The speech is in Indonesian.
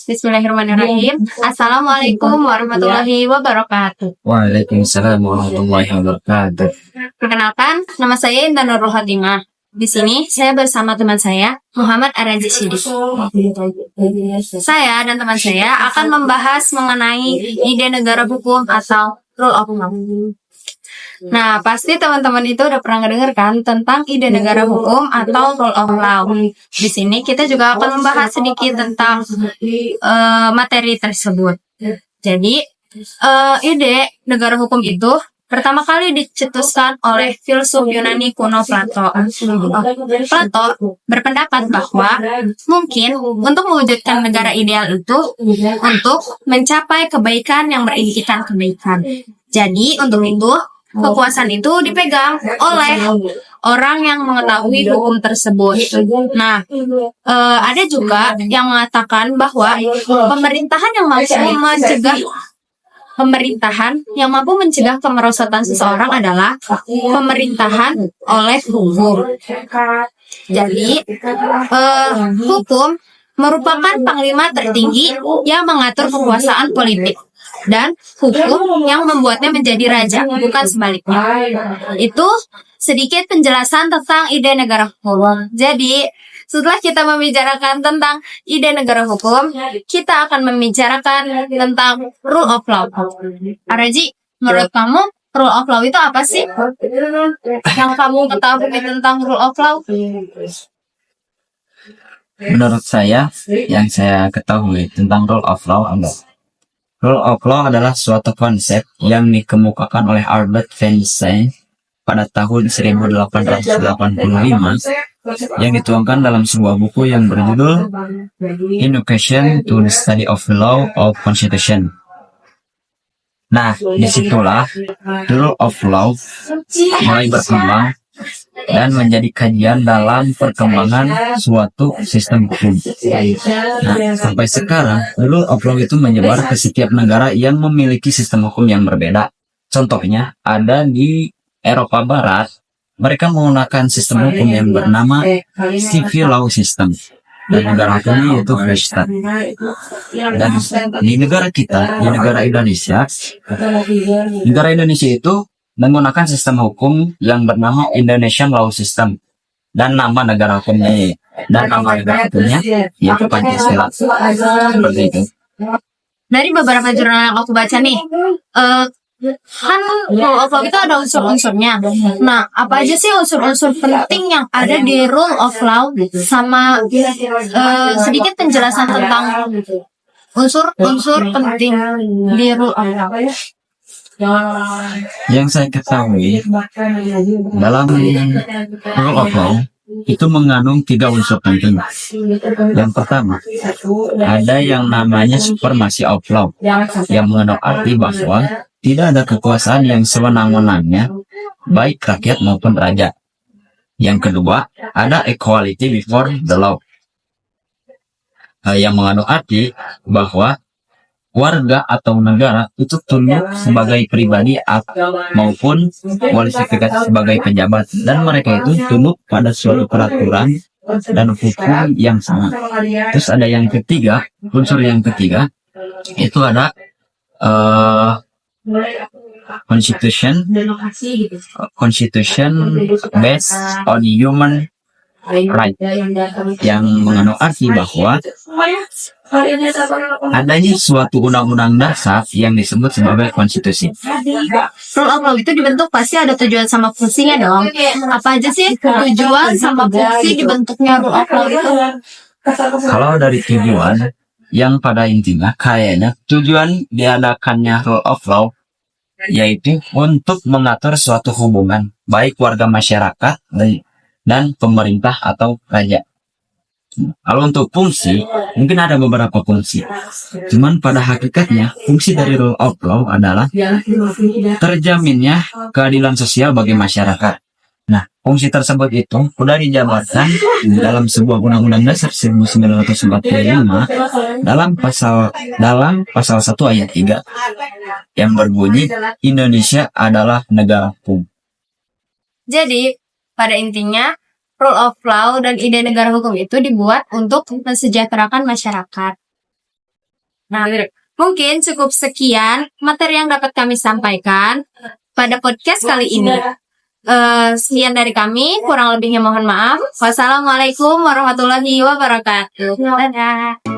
Bismillahirrahmanirrahim. Assalamualaikum warahmatullahi wabarakatuh. Waalaikumsalam warahmatullahi wabarakatuh. Perkenalkan, nama saya Intan Nurul Hatimah. Di sini saya bersama teman saya Muhammad Araji Sidik. Saya dan teman saya akan membahas mengenai ide negara hukum atau rule of law. Nah, pasti teman-teman itu udah pernah ngedengarkan tentang ide negara hukum atau rule of law. Di sini kita juga akan membahas sedikit tentang materi tersebut. Jadi, ide negara hukum itu pertama kali dicetuskan oleh filsuf Yunani kuno Plato. Plato berpendapat bahwa mungkin untuk mewujudkan negara ideal itu untuk mencapai kebaikan yang beririsan kebaikan. Jadi, untuk itu kekuasaan itu dipegang oleh orang yang mengetahui hukum tersebut. Nah, ada juga yang mengatakan bahwa pemerintahan yang mampu mencegah kemerosotan seseorang adalah pemerintahan oleh hukum. Jadi, hukum merupakan panglima tertinggi yang mengatur kekuasaan politik. Dan hukum yang membuatnya menjadi raja, bukan sebaliknya. Itu sedikit penjelasan tentang ide negara hukum. Jadi, setelah kita membicarakan tentang ide negara hukum, kita akan membicarakan tentang rule of law. Araji, menurut kamu rule of law itu apa sih? Yang kamu ketahui tentang rule of law? Menurut saya, yang saya ketahui tentang rule of law adalah suatu konsep yang dikemukakan oleh Albert Einstein pada tahun 1885 yang dituangkan dalam sebuah buku yang berjudul Introduction to the Study of the Law of Constitution. Nah, disitulah the rule of law mulai berkembang dan menjadi kajian dalam perkembangan suatu sistem hukum. Nah, sampai sekarang, rule of law itu menyebar ke setiap negara yang memiliki sistem hukum yang berbeda. Contohnya, ada di Eropa Barat, mereka menggunakan sistem hukum yang bernama civil law system. Dan negara hukumnya yaitu Kristen. Dan di negara kita, di negara Indonesia itu menggunakan sistem hukum yang bernama Indonesian Law System dan nama negara hukumnya yaitu Pancasila. Seperti itu. Dari beberapa jurnal yang aku baca nih, kan rule of law itu ada unsur-unsurnya. Nah, apa aja sih unsur-unsur penting yang ada di rule of law, sama sedikit penjelasan tentang unsur-unsur penting di rule of law. Yang saya ketahui dalam rule of law itu mengandung 3 unsur penting. Yang pertama, ada yang namanya supremacy of law, yang mengandung arti bahwa tidak ada kekuasaan yang sewenang-wenangnya, baik rakyat maupun raja. Yang kedua, ada equality before the law, yang mengandung arti bahwa warga atau negara itu tunduk sebagai pribadi maupun kualifikasi sebagai pejabat, dan mereka itu tunduk pada suatu peraturan dan hukum yang sama. Terus ada yang ketiga, unsur yang ketiga itu ada constitution based on human right, yang mengandung arti bahwa adanya suatu undang-undang dasar yang disebut sebagai konstitusi. Rule of law itu dibentuk pasti ada tujuan sama fungsinya dong. Apa aja sih tujuan sama fungsi dibentuknya rule of law itu? Kalau dari tujuan, yang pada intinya kayaknya tujuan diadakannya rule of law yaitu untuk mengatur suatu hubungan baik warga masyarakat dan pemerintah atau raja. Kalau untuk fungsi, mungkin ada beberapa fungsi. Cuman pada hakikatnya, fungsi dari rule of law adalah terjaminnya keadilan sosial bagi masyarakat. Nah, fungsi tersebut itu sudah dijabarkan dalam sebuah Undang-Undang Dasar 1945 dalam pasal 1 ayat 3 yang berbunyi Indonesia adalah negara hukum. Jadi, pada intinya rule of law dan ide negara hukum itu dibuat untuk mensejahterakan masyarakat. Nah, mungkin cukup sekian materi yang dapat kami sampaikan pada podcast kali ini. Sekian dari kami, kurang lebihnya mohon maaf. Wassalamualaikum warahmatullahi wabarakatuh. Dadah.